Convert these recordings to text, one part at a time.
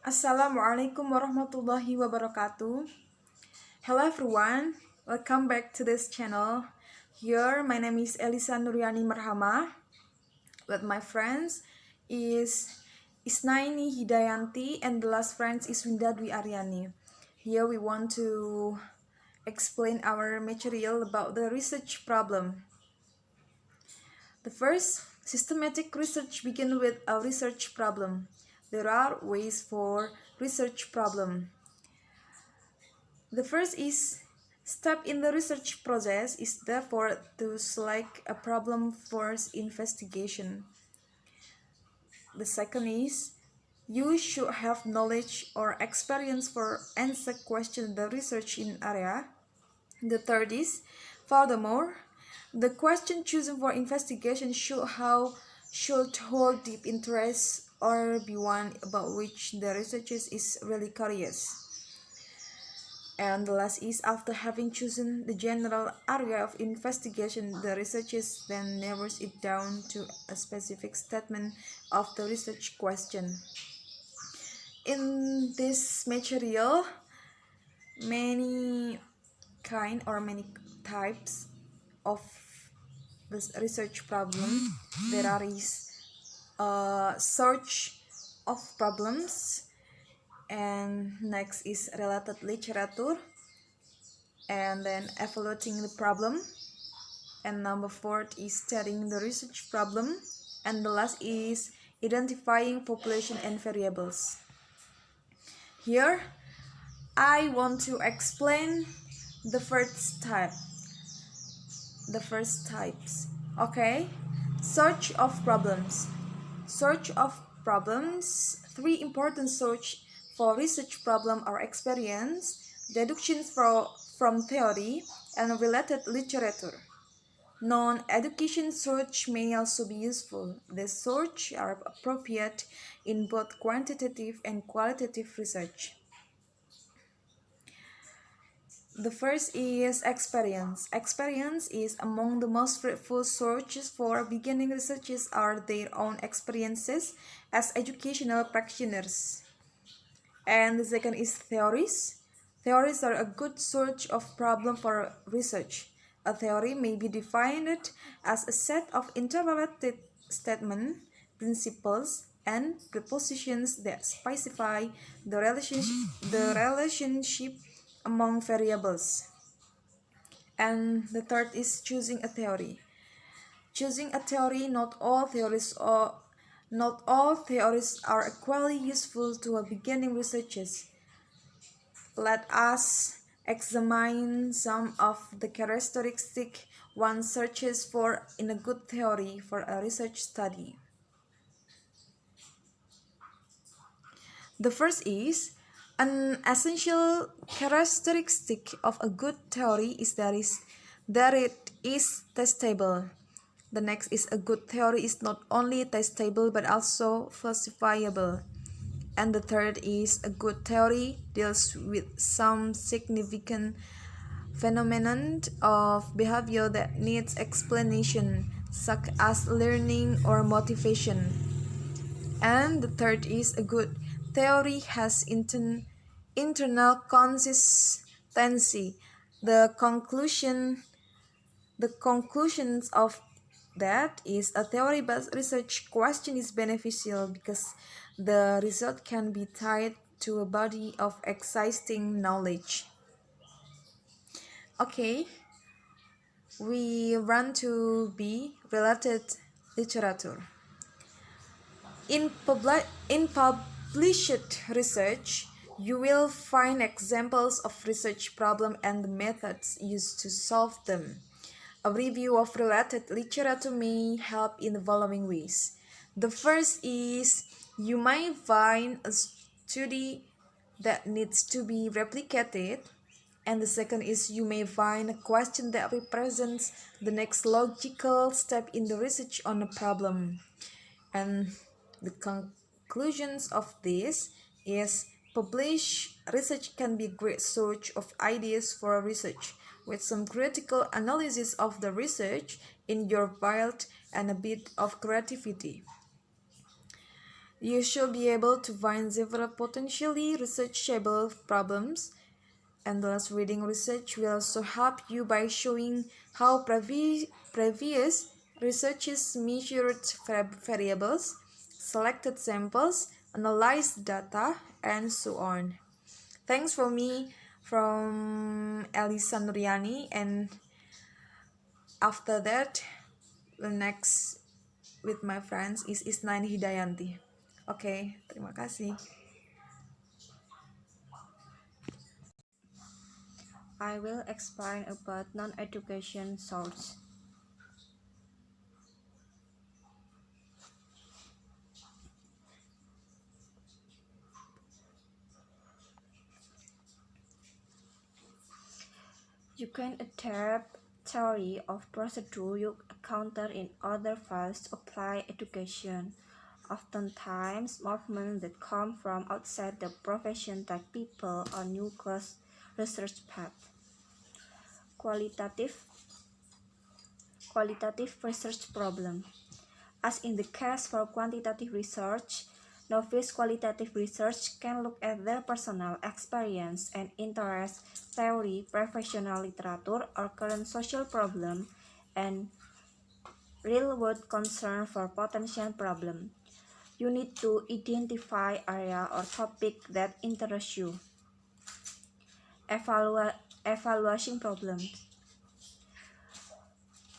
Assalamualaikum warahmatullahi wabarakatuh. Hello everyone, welcome back to this channel. Here, my name is Elysa Nuryani M. With my friends is Isnaeni Hidayanti and the last friend is Winda Dwi A. Here we want to explain our material about the research problem. The first, systematic research begins with a research problem. There are ways for research problem. The first is step in the research process is therefore to select a problem for investigation. The second is you should have knowledge or experience for answer question the research in area. The third is furthermore, the question chosen for investigation should hold deep interest or be one about which the researcher is really curious. And the last is after having chosen the general area of investigation, the researchers then narrows it down to a specific statement of the research question. In this material, many types of this research problem. There is search of problems, and next is related literature, and then evaluating the problem, and number 4 is studying the research problem, and the last is identifying population and variables. Here I want to explain the first types. Okay, search of problems. Three important search for research problem are experience, deductions from theory, and related literature. Non-education search may also be useful. These search are appropriate in both quantitative and qualitative research. The first is experience. Experience is among the most fruitful searches for beginning researchers are their own experiences as educational practitioners. And the second is theories. Theories are a good search of problem for research. A theory may be defined as a set of interrelated statements, principles, and propositions that specify the relationship among variables. And the third is choosing a theory. Choosing a theory, not all theories are equally useful to a beginning researchers. Let us examine some of the characteristics one searches for in a good theory for a research study. The first is an essential characteristic of a good theory is that it is testable. The next is a good theory is not only testable but also falsifiable. And the third is a good theory deals with some significant phenomenon of behavior that needs explanation, such as learning or motivation. And the third is a good theory has internal consistency. The conclusions of that is a theory-based research question is beneficial because the result can be tied to a body of existing knowledge. Okay, we run to B, related literature. In published research, you will find examples of research problems and the methods used to solve them. A review of related literature may help in the following ways. The first is you might find a study that needs to be replicated, and the second is you may find a question that represents the next logical step in the research on a problem. And the conclusions of this is published research can be a great source of ideas for research, with some critical analysis of the research in your field and a bit of creativity. You should be able to find several potentially researchable problems. Endless reading research will also help you by showing how previous researchers measured variables, selected samples, analyzed data, and so on. Thanks for me from Elysa Nuryani, and after that, the next with my friends is Isnaeni Hidayanti. Oke, terima kasih. I will explain about non-education source. You can adapt theory of procedure you encounter in other fields to apply education. Oftentimes, movements that come from outside the profession take people on new class research path. Qualitative research problem. As in the case for quantitative research, novice qualitative research can look at their personal experience and interest, theory, professional literature, or current social problem, and real-world concern for potential problem. You need to identify area or topic that interest you. Evaluation problems.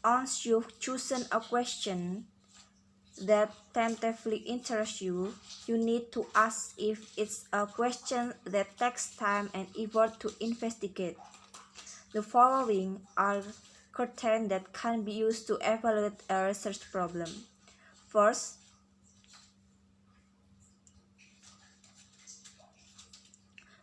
Once you've chosen a question that tentatively interests you, you need to ask if it's a question that takes time and effort to investigate. The following are criteria that can be used to evaluate a research problem. First,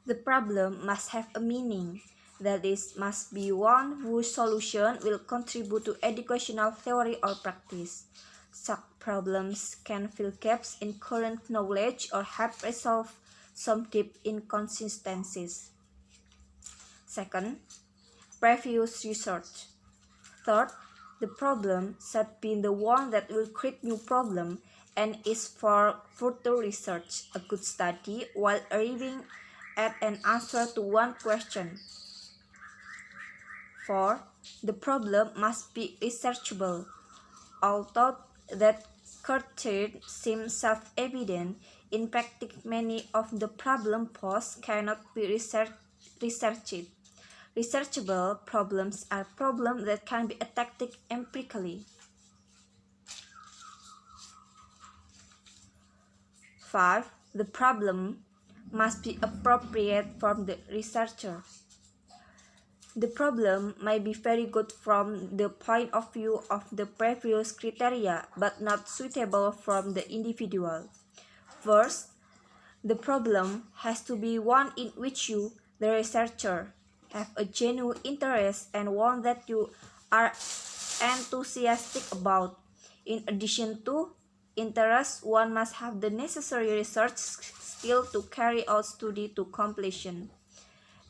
the problem must have a meaning. That is, must be one whose solution will contribute to educational theory or practice. Such problems can fill gaps in current knowledge or help resolve some deep inconsistencies. Second, previous research. Third, the problem should be the one that will create new problem and is for further research, a good study while arriving at an answer to one question. 4. The problem must be researchable. Although that criteria seems self-evident, in practice many of the problem posed cannot be researched. Researchable problems are problems that can be attacked empirically. 5. The problem must be appropriate for the researcher. The problem may be very good from the point of view of the previous criteria, but not suitable from the individual. First, the problem has to be one in which you, the researcher, have a genuine interest and one that you are enthusiastic about. In addition to interest, one must have the necessary research skill to carry out study to completion.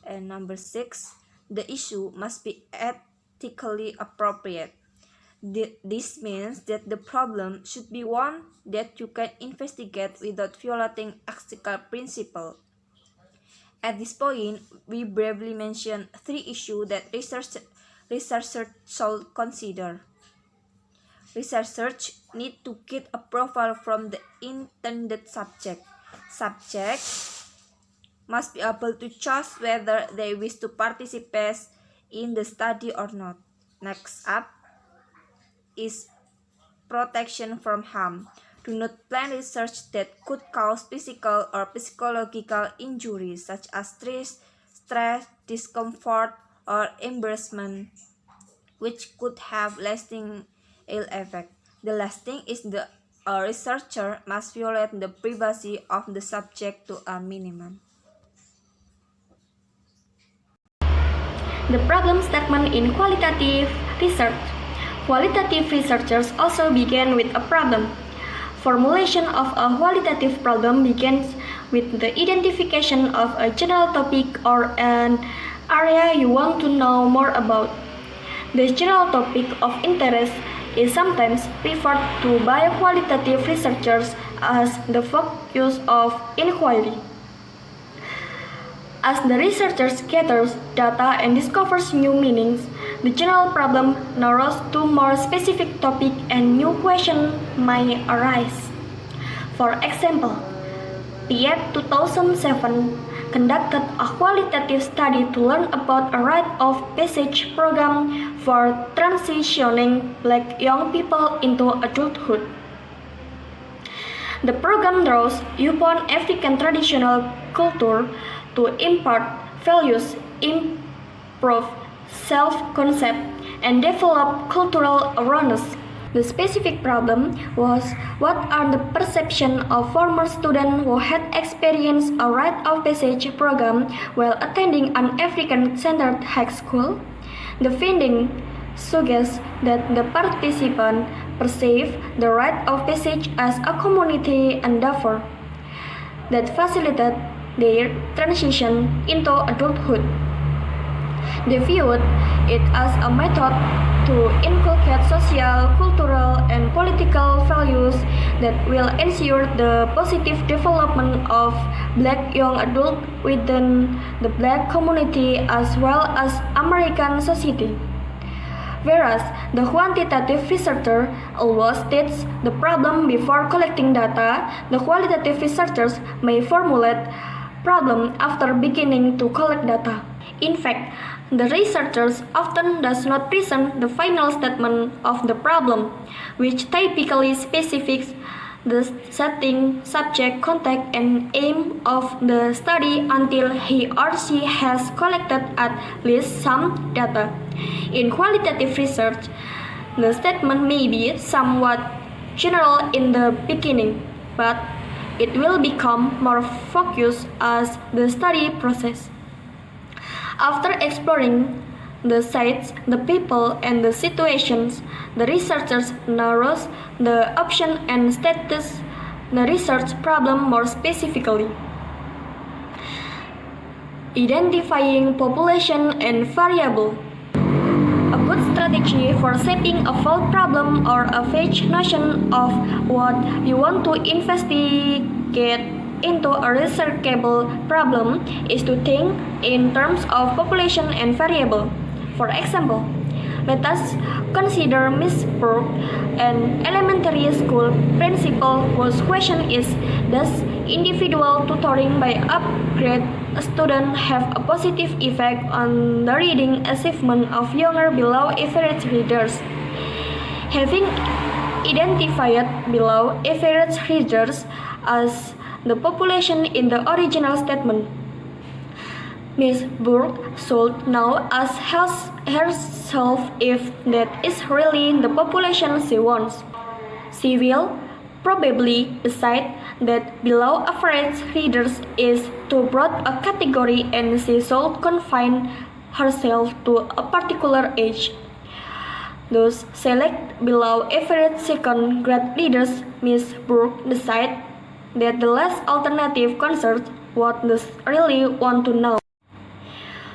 And number 6, the issue must be ethically appropriate. This means that the problem should be one that you can investigate without violating ethical principles. At this point, we briefly mention 3 issues that researchers should consider. Researchers need to get approval from the intended subject. Subjects must be able to choose whether they wish to participate in the study or not. Next up is protection from harm. Do not plan research that could cause physical or psychological injuries such as stress, discomfort, or embarrassment, which could have lasting ill effect. The last thing is the researcher must violate the privacy of the subject to a minimum. The problem statement in qualitative research. Qualitative researchers also begin with a problem. Formulation of a qualitative problem begins with the identification of a general topic or an area you want to know more about. The general topic of interest is sometimes referred to by qualitative researchers as the focus of inquiry. As the researchers gathers data and discovers new meanings, the general problem narrows to more specific topic and new questions may arise. For example, PIET 2007 conducted a qualitative study to learn about a rite of passage program for transitioning Black young people into adulthood. The program draws upon African traditional culture to impart values, improve self-concept, and develop cultural awareness. The specific problem was what are the perceptions of former students who had experienced a rite of passage program while attending an African-centered high school? The finding suggests that the participants perceive the rite of passage as a community endeavor that facilitated their transition into adulthood. They viewed it as a method to inculcate social, cultural, and political values that will ensure the positive development of Black young adults within the Black community as well as American society. Whereas the quantitative researcher always states the problem before collecting data, the qualitative researchers may formulate problem after beginning to collect data. In fact, the researchers often does not present the final statement of the problem, which typically specifies the setting, subject, context, and aim of the study until he or she has collected at least some data. In qualitative research, the statement may be somewhat general in the beginning, but it will become more focused as the study process. After exploring the sites, the people, and the situations, the researchers narrows the option and status the research problem more specifically. Identifying population and variable. A good strategy for shaping a full problem or a vague notion of what you want to investigate into a researchable problem is to think in terms of population and variable. For example, let us consider Miss Brooke, an elementary school principal whose question is, does individual tutoring by upgrade students have a positive effect on the reading achievement of younger below average readers? Having identified below average readers as the population in the original statement, Miss Burke should now ask herself if that is really the population she wants. She will probably decide that below average readers is too broad a category and she should confine herself to a particular age. Thus, select below average second grade readers. Miss Burke decide that the last alternative concerns what they really want to know.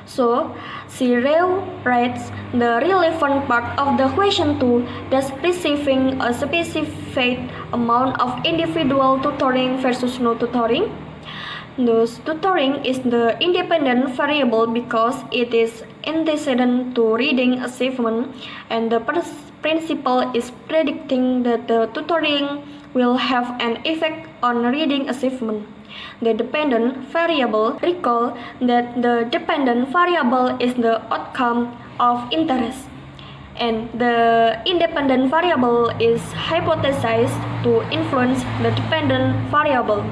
So, she rewrites the relevant part of the question to thus receiving a specified amount of individual tutoring versus no tutoring. Thus, tutoring is the independent variable because it is antecedent to reading achievement, and the principle is predicting that the tutoring will have an effect on reading achievement. The dependent variable, recall that the dependent variable is the outcome of interest, and the independent variable is hypothesized to influence the dependent variable.